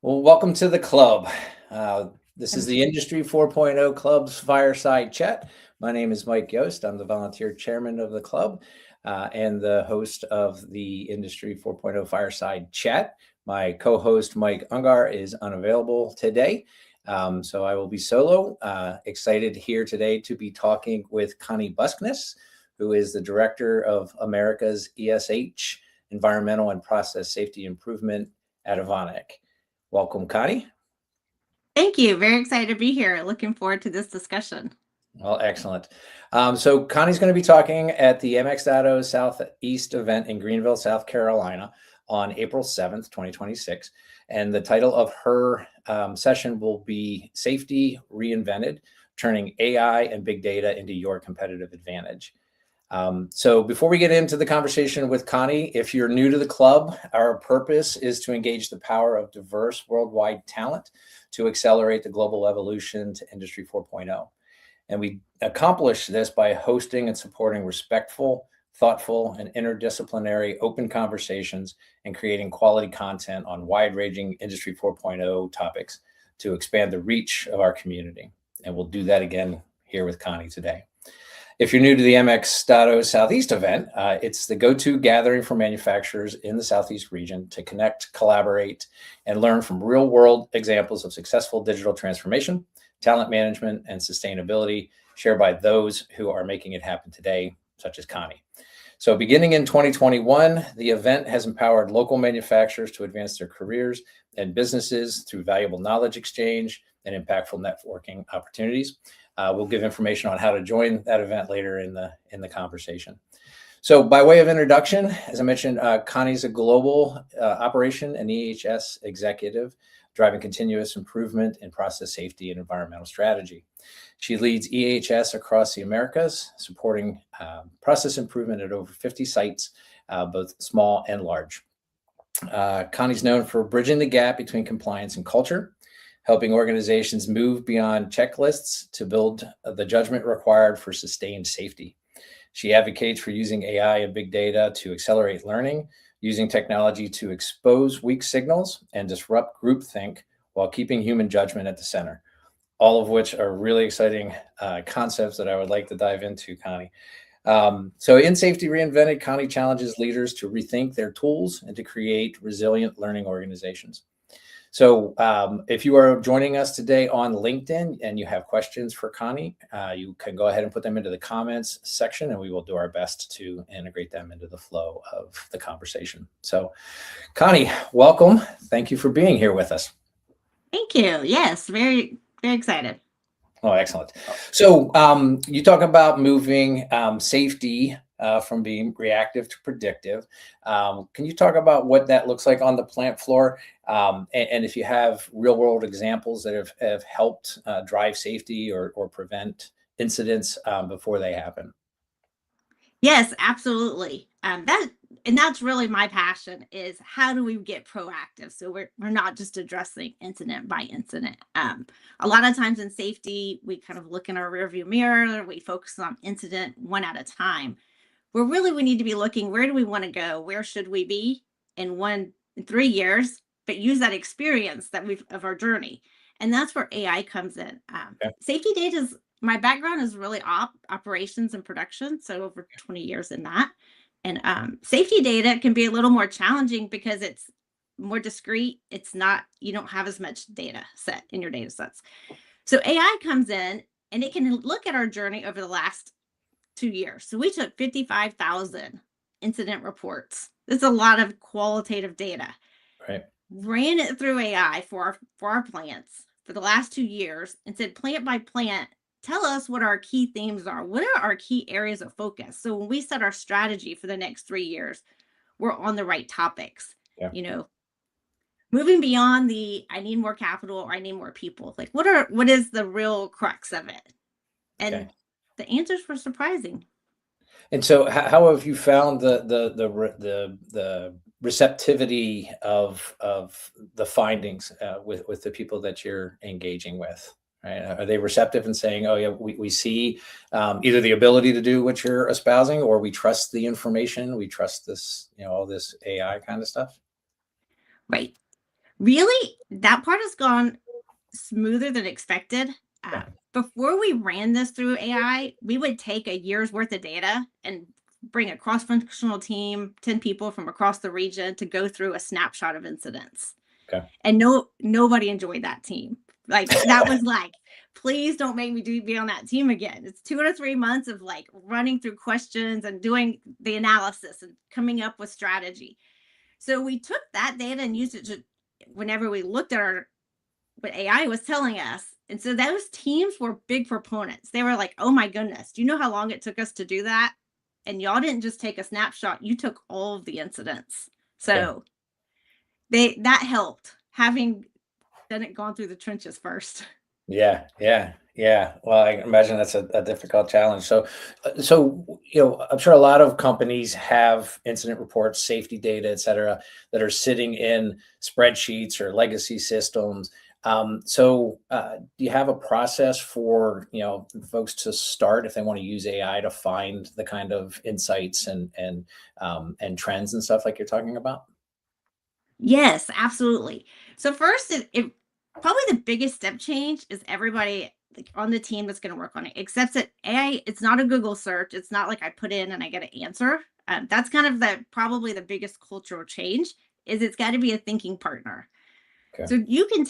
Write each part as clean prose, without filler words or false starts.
Well, welcome to the club. This is the Industry 4.0 Club's fireside chat. My name is Mike Yost. I'm the volunteer chairman of the club and the host of the Industry 4.0 fireside chat. My co-host, Mike Ungar, is unavailable today. So I will be solo. Excited here today to be talking with Connie Buskness, who is the director of America's ESH-Environmental and Process Safety Improvement at Evonik. Welcome, Connie. Thank you. Very excited to be here. Looking forward to this discussion. Well, excellent. So Connie's going to be talking at the MX.0 Southeast event in Greenville, South Carolina on April 7th, 2026. And the title of her session will be Safety Reinvented, Turning AI and Big Data into Your Competitive Advantage. So before we get into the conversation with Connie, if you're new to the club, our purpose is to engage the power of diverse worldwide talent to accelerate the global evolution to Industry 4.0. And we accomplish this by hosting and supporting respectful, thoughtful, and interdisciplinary open conversations and creating quality content on wide-ranging Industry 4.0 topics to expand the reach of our community. And we'll do that again here with Connie today. If you're new to the MX.0 Southeast event, it's the go-to gathering for manufacturers in the Southeast region to connect, collaborate, and learn from real-world examples of successful digital transformation, talent management, and sustainability shared by those who are making it happen today, such as Connie. So beginning in 2021, the event has empowered local manufacturers to advance their careers and businesses through valuable knowledge exchange and impactful networking opportunities. We'll give information on how to join that event later in the conversation. So by way of introduction, as I mentioned, Connie's a global operation and EHS executive, driving continuous improvement in process safety and environmental strategy. She leads EHS across the Americas, supporting process improvement at over 50 sites, both small and large. Connie's known for bridging the gap between compliance and culture, helping organizations move beyond checklists to build the judgment required for sustained safety. She advocates for using AI and big data to accelerate learning, using technology to expose weak signals and disrupt groupthink while keeping human judgment at the center, all of which are really exciting concepts that I would like to dive into, Connie. So in Safety Reinvented, Connie challenges leaders to rethink their tools and to create resilient learning organizations. So if you are joining us today on LinkedIn and you have questions for Connie, you can go ahead and put them into the comments section and we will do our best to integrate them into the flow of the conversation. So Connie, welcome. Thank you for being here with us. Thank you. Yes, very, very excited. Oh, excellent. So you talk about moving safety from being reactive to predictive. Can you talk about what that looks like on the plant floor? And if you have real world examples that have helped drive safety or prevent incidents before they happen? Yes, absolutely. That's really my passion, is how do we get proactive? So we're not just addressing incident by incident. A lot of times in safety, we kind of look in our rearview mirror, we focus on incident one at a time. Where really we need to be looking, where do we want to go? Where should we be in 3 years? But use that experience that of our journey. And that's where AI comes in. Okay. Safety data my background is really operations and production. So over 20 years in that. And safety data can be a little more challenging because it's more discrete. It's not, you don't have as much data set in your data sets. So AI comes in and it can look at our journey over the last 2 years. So we took 55,000 incident reports. That's a lot of qualitative data. Right. Ran it through AI for our plants for the last 2 years and said, plant by plant, tell us what our key themes are. What are our key areas of focus? So when we set our strategy for the next 3 years, we're on the right topics. Yeah. You know, moving beyond I need more capital or I need more people. Like what is the real crux of it? And okay. The answers were surprising. And so how have you found the receptivity of the findings with the people that you're engaging with? Right? Are they receptive and saying, oh yeah, we see either the ability to do what you're espousing, or we trust the information, we trust this, all this AI kind of stuff? Right. Really, that part has gone smoother than expected. Before we ran this through AI, we would take a year's worth of data and bring a cross-functional team, 10 people from across the region to go through a snapshot of incidents. Okay. And nobody enjoyed that team. Like that was like, please don't make me be on that team again. It's 2 to 3 months of like running through questions and doing the analysis and coming up with strategy. So we took that data and used it to, whenever we looked at what AI was telling us. And so those teams were big proponents. They were like, oh my goodness, do you know how long it took us to do that? And y'all didn't just take a snapshot, you took all of the incidents. So that helped, having gone through the trenches first. Yeah. Well, I imagine that's a difficult challenge. So, I'm sure a lot of companies have incident reports, safety data, et cetera, that are sitting in spreadsheets or legacy systems. Do you have a process for, folks to start if they want to use AI to find the kind of insights and trends and stuff like you're talking about? Yes, absolutely. So first, it probably the biggest step change is everybody like on the team that's going to work on it accepts that AI. It's not a Google search. It's not like I put in and I get an answer. That's kind of probably the biggest cultural change is it's got to be a thinking partner. Okay. So you can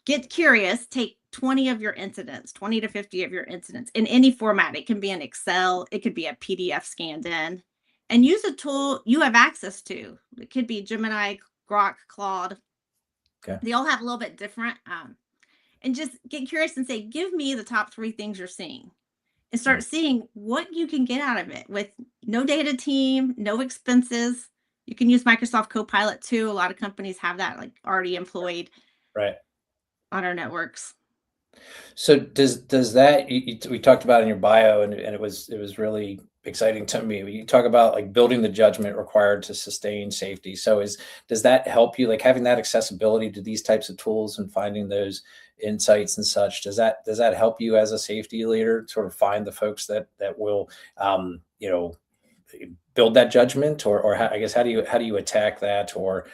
get curious, take 20 of your incidents, 20 to 50 of your incidents in any format. It can be an Excel, it could be a PDF scanned in, and use a tool you have access to. It could be Gemini, Grok, Claude. Okay. They all have a little bit different. And just get curious and say, give me the top 3 things you're seeing and start seeing what you can get out of it with no data team, no expenses. You can use Microsoft Copilot too. A lot of companies have that like already employed Right. on our networks. So does that we talked about in your bio and it was really exciting to me. You talk about like building the judgment required to sustain safety. So does that help you, like having that accessibility to these types of tools and finding those insights and such? Does that help you as a safety leader sort of find the folks that will build that judgment, or how, I guess how do you attack that or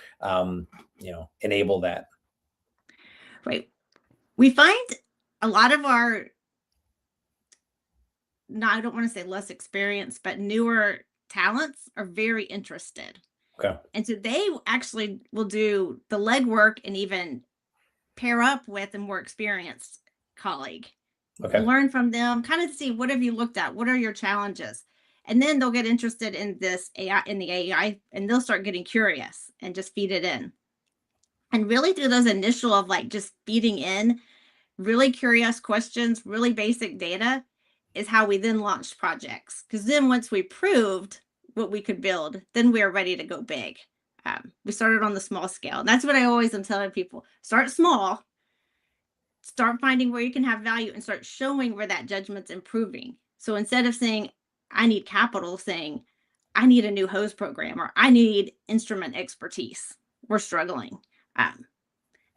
enable that? Right. We find a lot of our, no, I don't want to say less experienced, but newer talents are very interested. Okay. And so they actually will do the legwork and even pair up with a more experienced colleague. Okay. Learn from them, kind of see what have you looked at? What are your challenges? And then they'll get interested in this AI, in the AI, and they'll start getting curious and just feed it in. And really through those initial of like just feeding in really curious questions, really basic data is how we then launched projects. Because then once we proved what we could build, then we are ready to go big. We started on the small scale. And that's what I always am telling people. Start small, start finding where you can have value and start showing where that judgment's improving. So instead of saying, I need capital, saying, I need a new hose program or I need instrument expertise. We're struggling.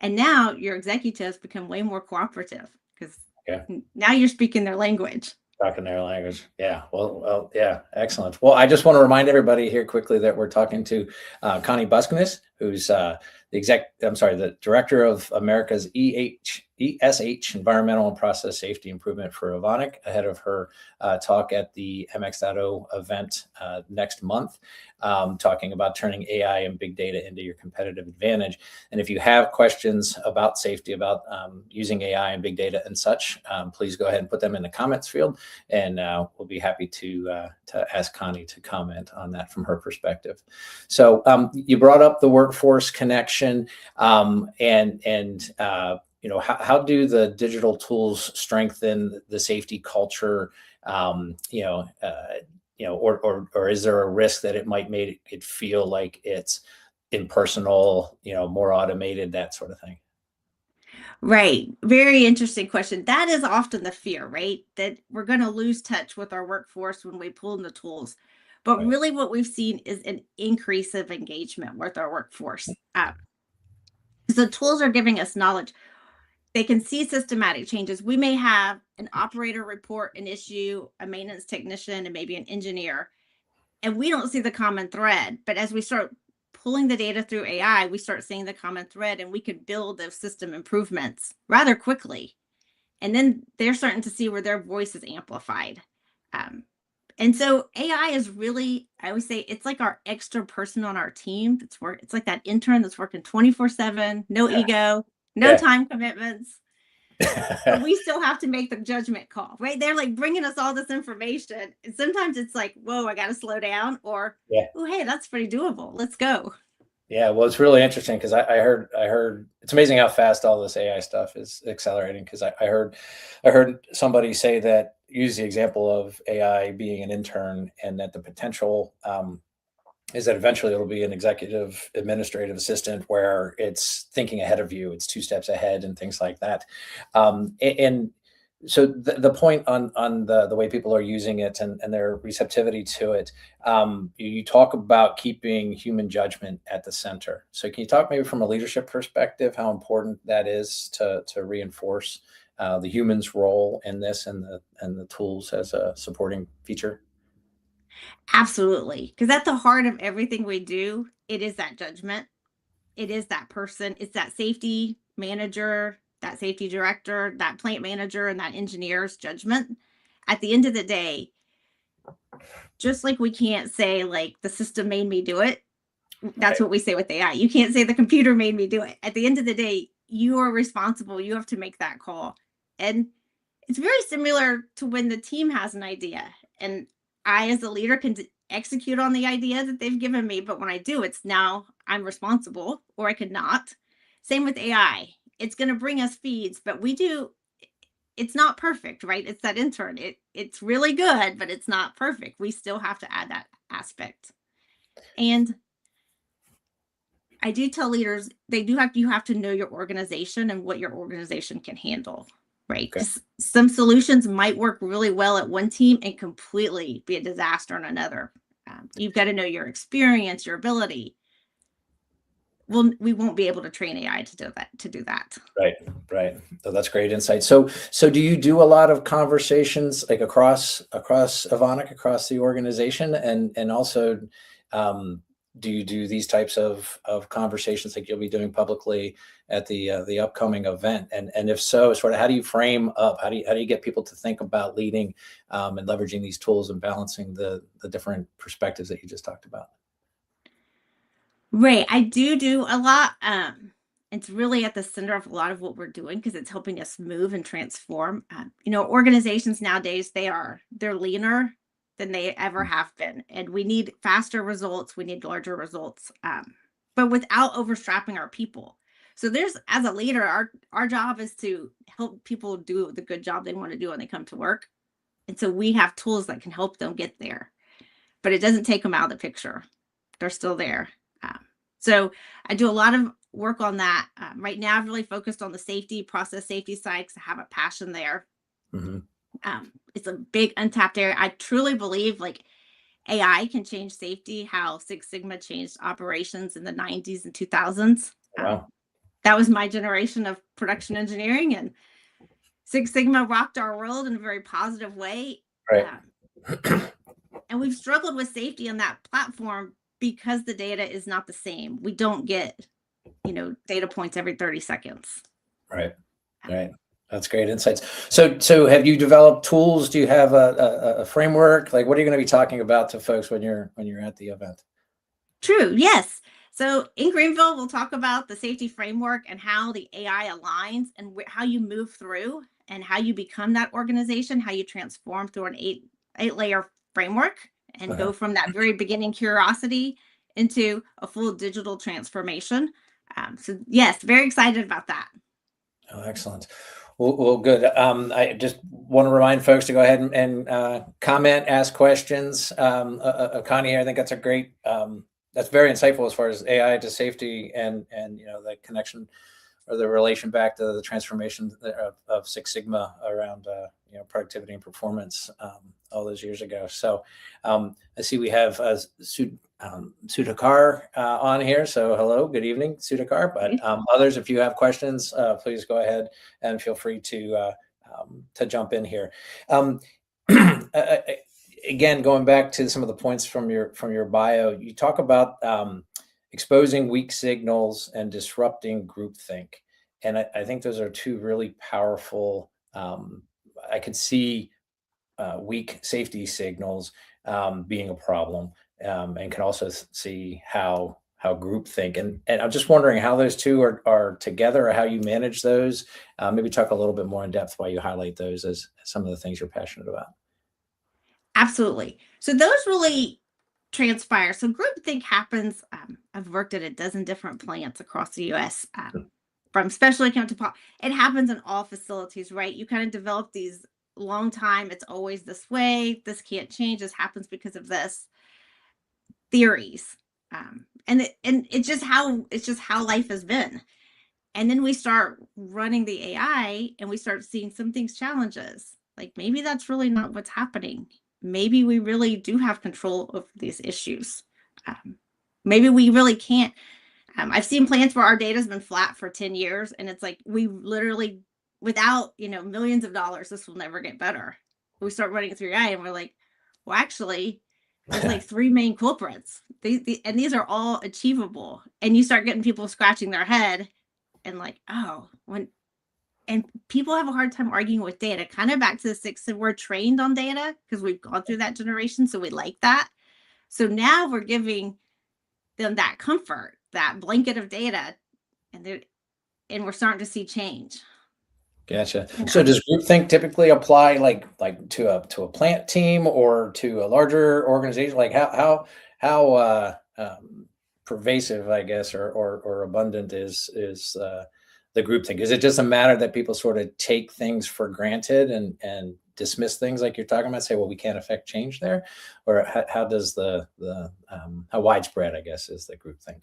And now your executives become way more cooperative because now you're speaking their language. Talking their language. Yeah. Well, yeah. Excellent. Well, I just want to remind everybody here quickly that we're talking to Connie Buskness, who's the director of America's ESH Environmental and Process Safety Improvement for Evonik, ahead of her talk at the MX.0 event next month, talking about turning AI and big data into your competitive advantage. And if you have questions about safety, about using AI and big data and such, please go ahead and put them in the comments field, and we'll be happy to ask Connie to comment on that from her perspective. So you brought up the workforce connection, and how do the digital tools strengthen the safety culture? Or is there a risk that it might make it feel like it's impersonal, more automated, that sort of thing? Right. Very interesting question. That is often the fear, right? That we're going to lose touch with our workforce when we pull in the tools. But Right. really what we've seen is an increase of engagement with our workforce. So tools are giving us knowledge. They can see systematic changes. We may have an operator report an issue, a maintenance technician, and maybe an engineer, and we don't see the common thread. But as we start pulling the data through AI, we start seeing the common thread, and we could build those system improvements rather quickly. And then they're starting to see where their voice is amplified. Um, and so AI is really, I always say, it's like our extra person on our team that's work. It's like that intern that's working 24/7, no ego, no Yeah. time commitments. But we still have to make the judgment call, right? They're like bringing us all this information. And sometimes it's like, whoa, I got to slow down, or, Yeah. oh, hey, that's pretty doable. Let's go. Yeah, well, it's really interesting because I heard it's amazing how fast all this AI stuff is accelerating. Because I heard somebody say that, use the example of AI being an intern, and that the potential is that eventually it'll be an executive administrative assistant where it's thinking ahead of you, it's 2 steps ahead, and things like that. And so the point on the way people are using it and their receptivity to it, you talk about keeping human judgment at the center. So can you talk maybe from a leadership perspective how important that is to reinforce the human's role in this, and the tools as a supporting feature? Absolutely. Because at the heart of everything we do, it is that judgment. It is that person. It's that safety manager, that safety director, that plant manager, and that engineer's judgment. At the end of the day, just like we can't say, like, the system made me do it. That's Right. what we say with AI. You can't say the computer made me do it. At the end of the day, you are responsible. You have to make that call. And it's very similar to when the team has an idea, and I, as a leader, can execute on the idea that they've given me. But when I do, it's now I'm responsible, or I could not. Same with AI. It's going to bring us feeds, but it's not perfect, right? It's that intern. It's really good, but it's not perfect. We still have to add that aspect. And I do tell leaders you have to know your organization and what your organization can handle, right? Okay. Because some solutions might work really well at one team and completely be a disaster on another. You've got to know your experience, your ability. Well, we won't be able to train AI to do that. Right, right. So that's great insight. So do you do a lot of conversations like across Evonik, across the organization, and also do you do these types of conversations like you'll be doing publicly at the upcoming event? And if so, sort of how do you frame up? How do you get people to think about leading and leveraging these tools and balancing the different perspectives that you just talked about? Right. I do a lot. It's really at the center of a lot of what we're doing because it's helping us move and transform. Organizations nowadays, they're leaner than they ever have been, and we need faster results. We need larger results, but without overstrapping our people. So as a leader, our job is to help people do the good job they want to do when they come to work, and so we have tools that can help them get there. But it doesn't take them out of the picture. They're still there. Um, so I do a lot of work on that. Right now, I've really focused on the process safety side because I have a passion there. Hmm. It's a big untapped area. I truly believe like AI can change safety, how Six Sigma changed operations in the 90s and 2000s. Wow. That was my generation of production engineering, and Six Sigma rocked our world in a very positive way. Right. And we've struggled with safety on that platform because the data is not the same. We don't get, data points every 30 seconds. Right. Right. That's great insights. So have you developed tools? Do you have a framework? Like, what are you going to be talking about to folks when you're at the event? True. Yes. So in Greenville, we'll talk about the safety framework and how the AI aligns and how you move through and how you become that organization, how you transform through an eight layer framework and Uh-huh. go from that very beginning curiosity into a full digital transformation. So yes, very excited about that. Oh, excellent. Well, good. I just want to remind folks to go ahead and comment, ask questions. Connie, I think that's a great, that's very insightful as far as AI to safety and the connection or the relation back to the transformation of Six Sigma around productivity and performance all those years ago. So I see we have Sudhakar on here. So hello, good evening, Sudhakar. But others, if you have questions, please go ahead and feel free to jump in here. Again, going back to some of the points from your bio, you talk about exposing weak signals and disrupting groupthink. And I think those are two really powerful. I could see weak safety signals being a problem, and can also see how groupthink, and I'm just wondering how those two are together, or how you manage those. Maybe talk a little bit more in depth why you highlight those as some of the things you're passionate about. Absolutely. So those really transpire. So groupthink happens. I've worked at a dozen different plants across the U.S. From special account to it happens in all facilities, right? You kind of develop these long time. It's always this way. This can't change. This happens because of this theories. And it's just how life has been. And then we start running the AI and we start seeing some things challenges. Like maybe that's really not what's happening. Maybe we really do have control over these issues. Maybe we really can't. I've seen plants where our data has been flat for 10 years, and it's like we literally, without millions of dollars, this will never get better. We start running it through AI, and we're like, well, actually, there's like three main culprits. And these are all achievable. And you start getting people scratching their head, and like, oh, and people have a hard time arguing with data. Kind of back to the six, and we're trained on data because we've gone through that generation, so we like that. So now we're giving them that comfort, that blanket of data, and we're starting to see change. Gotcha. So does groupthink typically apply like to a plant team or to a larger organization? Like how pervasive, I guess, or abundant is the groupthink? Is it just a matter that people sort of take things for granted and dismiss things like you're talking about, say, well, we can't affect change there? Or how does how widespread, I guess, is the groupthink?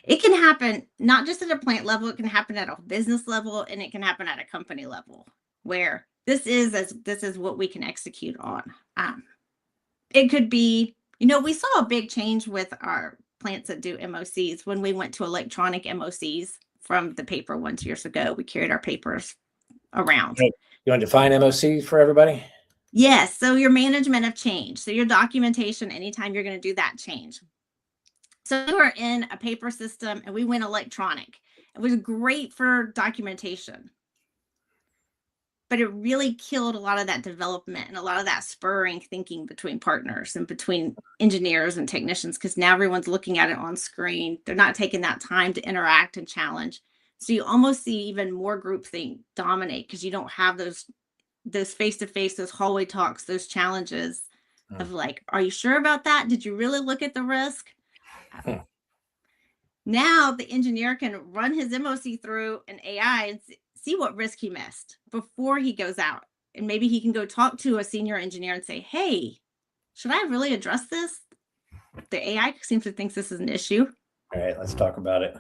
It can happen not just at a plant level, it can happen at a business level, and it can happen at a company level, where this is what we can execute on. It could be, we saw a big change with our plants that do MOCs when we went to electronic MOCs from the paper ones years ago. We carried our papers around. You want to define MOC for everybody? Yes. So your management of change. So your documentation, anytime you're going to do that change. So we were in a paper system and we went electronic. It was great for documentation, but it really killed a lot of that development and a lot of that spurring thinking between partners and between engineers and technicians, because now everyone's looking at it on screen. They're not taking that time to interact and challenge. So you almost see even more groupthink dominate because you don't have those face-to-face, those hallway talks, those challenges of like, are you sure about that? Did you really look at the risk? Now the engineer can run his MOC through an AI and see what risk he missed before he goes out. And maybe he can go talk to a senior engineer and say, hey, should I really address this? The AI seems to think this is an issue. All right, let's talk about it.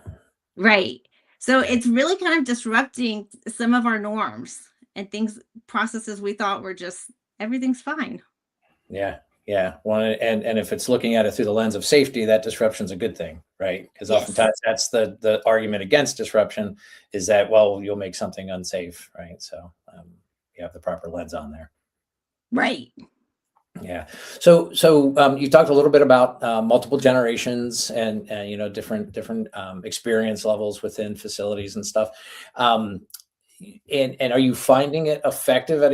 Right. So it's really kind of disrupting some of our norms and processes we thought were just, everything's fine. Yeah. Well, and if it's looking at it through the lens of safety, that disruption's a good thing, right? Because oftentimes that's the argument against disruption, is that, well, you'll make something unsafe, right? So you have the proper lens on there. Right. Yeah. So you talked a little bit about multiple generations and different experience levels within facilities and stuff. And are you finding it effective at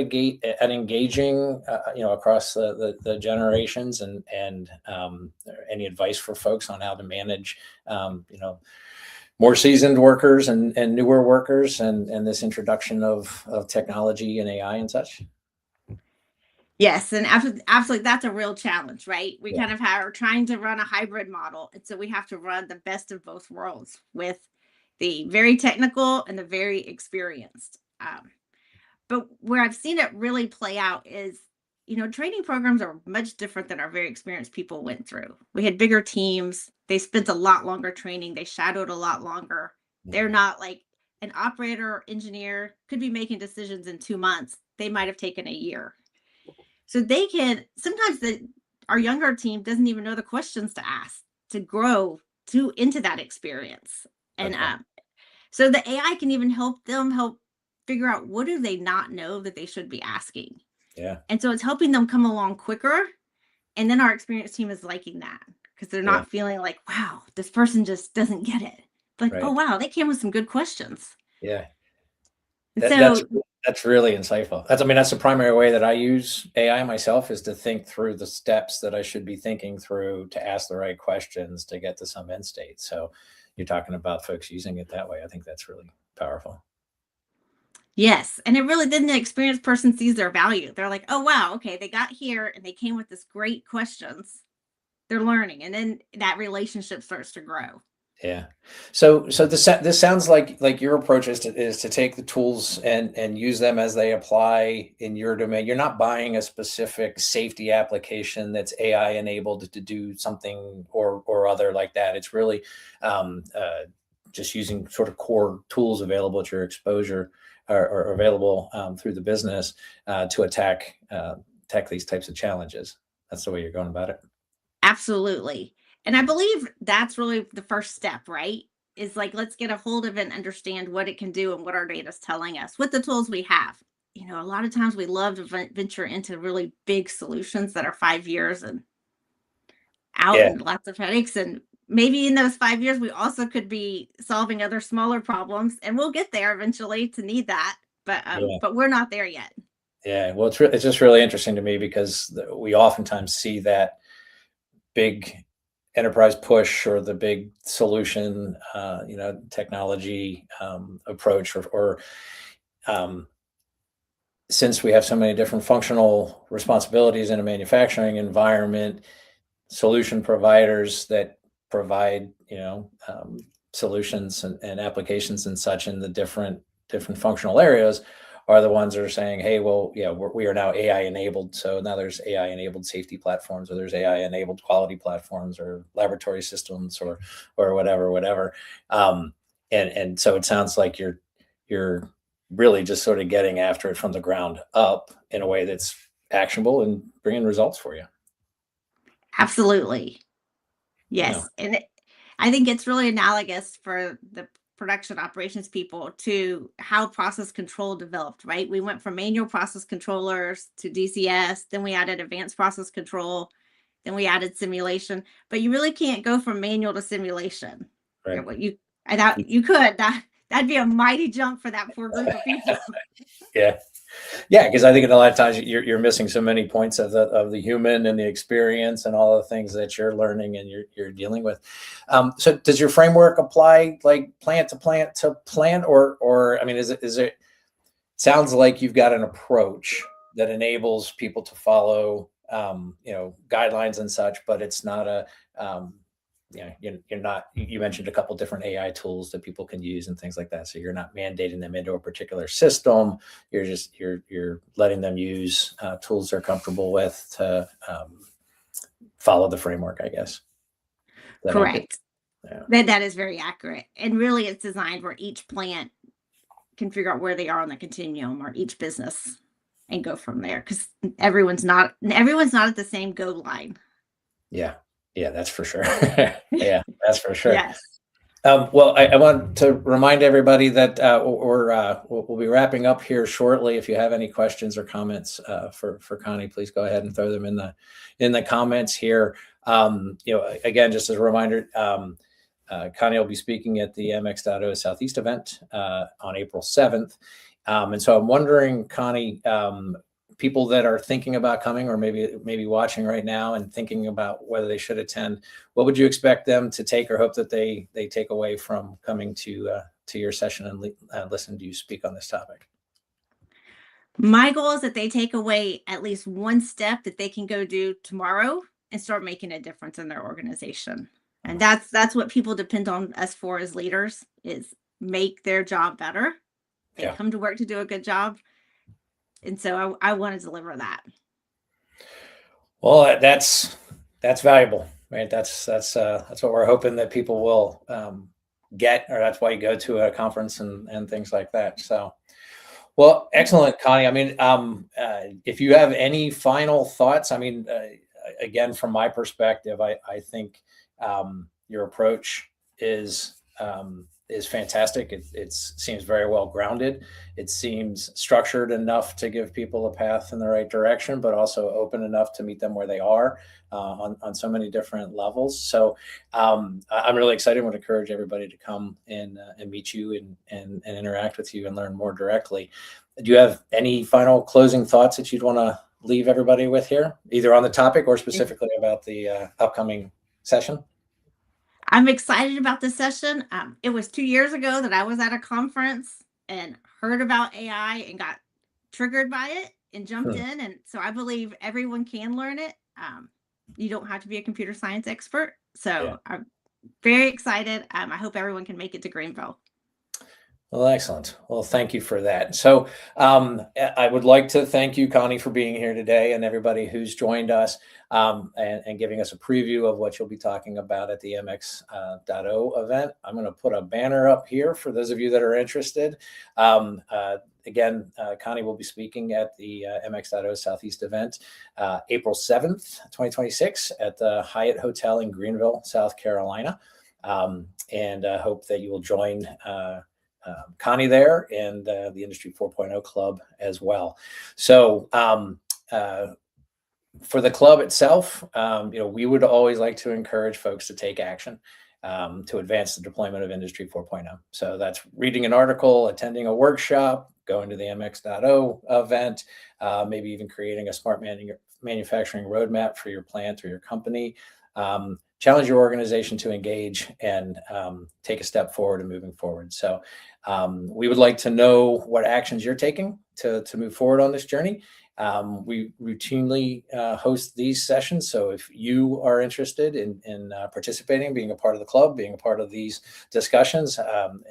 engaging across the generations, and any advice for folks on how to manage more seasoned workers and newer workers and this introduction of technology and AI and such? Yes, and absolutely, that's a real challenge, right? We kind of are trying to run a hybrid model, and so we have to run the best of both worlds with the very technical and the very experienced. But where I've seen it really play out is, training programs are much different than our very experienced people went through. We had bigger teams. They spent a lot longer training. They shadowed a lot longer. They're not like an operator or engineer could be making decisions in 2 months. They might have taken a year. So they can, sometimes our younger team doesn't even know the questions to ask to grow into that experience. And so the AI can even help figure out, what do they not know that they should be asking? Yeah. And so it's helping them come along quicker. And then our experienced team is liking that, because they're not feeling like, wow, this person just doesn't get it. Like, oh, Right. wow, they came with some good questions. Yeah. And That, that's so, that's really insightful. That's the primary way that I use AI myself, is to think through the steps that I should be thinking through to ask the right questions to get to some end state. So you're talking about folks using it that way. I think that's really powerful. yes. And it really, then the experienced person sees their value. They're like, oh, wow, okay, they got here and they came with this great questions. They're learning. And then that relationship starts to grow. Yeah. So this sounds like your approach is to take the tools and use them as they apply in your domain. You're not buying a specific safety application that's AI enabled to do something or other like that. It's really just using sort of core tools available at your exposure or available through the business to attack these types of challenges. That's the way you're going about it. Absolutely. And I believe that's really the first step, right? Is like, let's get a hold of it and understand what it can do and what our data is telling us with the tools we have. A lot of times we love to venture into really big solutions that are 5 years and out Yeah. and lots of headaches. And maybe in those 5 years, we also could be solving other smaller problems, and we'll get there eventually to need that. Yeah. But we're not there yet. Yeah. Well, it's just really interesting to me because we oftentimes see that big enterprise push or the big solution, technology approach, or since we have so many different functional responsibilities in a manufacturing environment, solution providers that provide, solutions and applications and such in the different functional areas are the ones that are saying, hey, well, yeah, we are now AI enabled. So now there's AI enabled safety platforms, or there's AI enabled quality platforms, or laboratory systems, or whatever. And so it sounds like you're really just sort of getting after it from the ground up in a way that's actionable and bringing results for you. Absolutely. Yeah. Yes. I think it's really analogous for the production operations people to how process control developed, right? We went from manual process controllers to DCS, then we added advanced process control, then we added simulation. But you really can't go from manual to simulation. Right. What I thought you could. That'd be a mighty jump for that poor group of people. Yeah. Yeah, because I think a lot of times you're missing so many points of the human and the experience and all the things that you're learning and you're dealing with. So does your framework apply like plant to plant to plant, or I mean, is it sounds like you've got an approach that enables people to follow guidelines and such, but it's not a you're not, you mentioned a couple different AI tools that people can use and things like that. So you're not mandating them into a particular system. You're letting them use tools they're comfortable with to follow the framework, I guess. Correct. Yeah. That is very accurate. And really it's designed where each plant can figure out where they are on the continuum, or each business, and go from there. Because everyone's not at the same go line. Yeah. Yeah, that's for sure. Yeah, that's for sure. Yes. Well, I want to remind everybody that we'll be wrapping up here shortly. If you have any questions or comments for Connie, please go ahead and throw them in the comments here. Again, just as a reminder, Connie will be speaking at the MX.0 Southeast event on April 7th. And so I'm wondering, Connie, people that are thinking about coming, or maybe watching right now and thinking about whether they should attend, what would you expect them to take or hope that they take away from coming to your session and listen to you speak on this topic? My goal is that they take away at least one step that they can go do tomorrow and start making a difference in their organization. And that's what people depend on us for as leaders, is make their job better. They come to work to do a good job. And so I want to deliver that. Well, that's valuable, right? That's what we're hoping that people will get, or that's why you go to a conference and things like that. So, well, excellent, Connie. I mean, if you have any final thoughts, I mean, again, from my perspective, I think your approach is is fantastic. It seems very well grounded. It seems structured enough to give people a path in the right direction, but also open enough to meet them where they are on so many different levels. So I'm really excited. I would encourage everybody to come and meet you and interact with you and learn more directly. Do you have any final closing thoughts that you'd want to leave everybody with here, either on the topic or specifically about the upcoming session? I'm excited about this session. It was 2 years ago that I was at a conference and heard about AI and got triggered by it and jumped in. And so I believe everyone can learn it. You don't have to be a computer science expert. So I'm very excited. I hope everyone can make it to Greenville. Well, excellent. Well, thank you for that. So I would like to thank you, Connie, for being here today, and everybody who's joined us and giving us a preview of what you'll be talking about at the MX.0 event. I'm going to put a banner up here for those of you that are interested. Again, Connie will be speaking at the MX.0 Southeast event April 7th, 2026 at the Hyatt Hotel in Greenville, South Carolina. And hope that you will join Connie there and the Industry 4.0 Club as well. So for the club itself, we would always like to encourage folks to take action to advance the deployment of Industry 4.0. So that's reading an article, attending a workshop, going to the MX.0 event, maybe even creating a smart manufacturing roadmap for your plant or your company. Challenge your organization to engage and take a step forward and moving forward. So we would like to know what actions you're taking to move forward on this journey. We routinely host these sessions. So if you are interested in participating, being a part of the club, being a part of these discussions,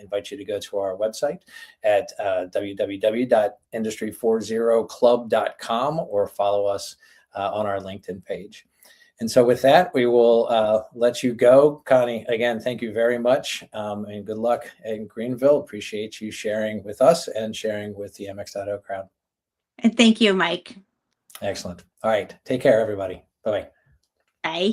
invite you to go to our website at www.industry40club.com or follow us on our LinkedIn page. And so with that, we will let you go. Connie, again, thank you very much and good luck in Greenville. Appreciate you sharing with us and sharing with the MX.0 crowd. And thank you, Mike. Excellent. All right. Take care, everybody. Bye-bye. Bye.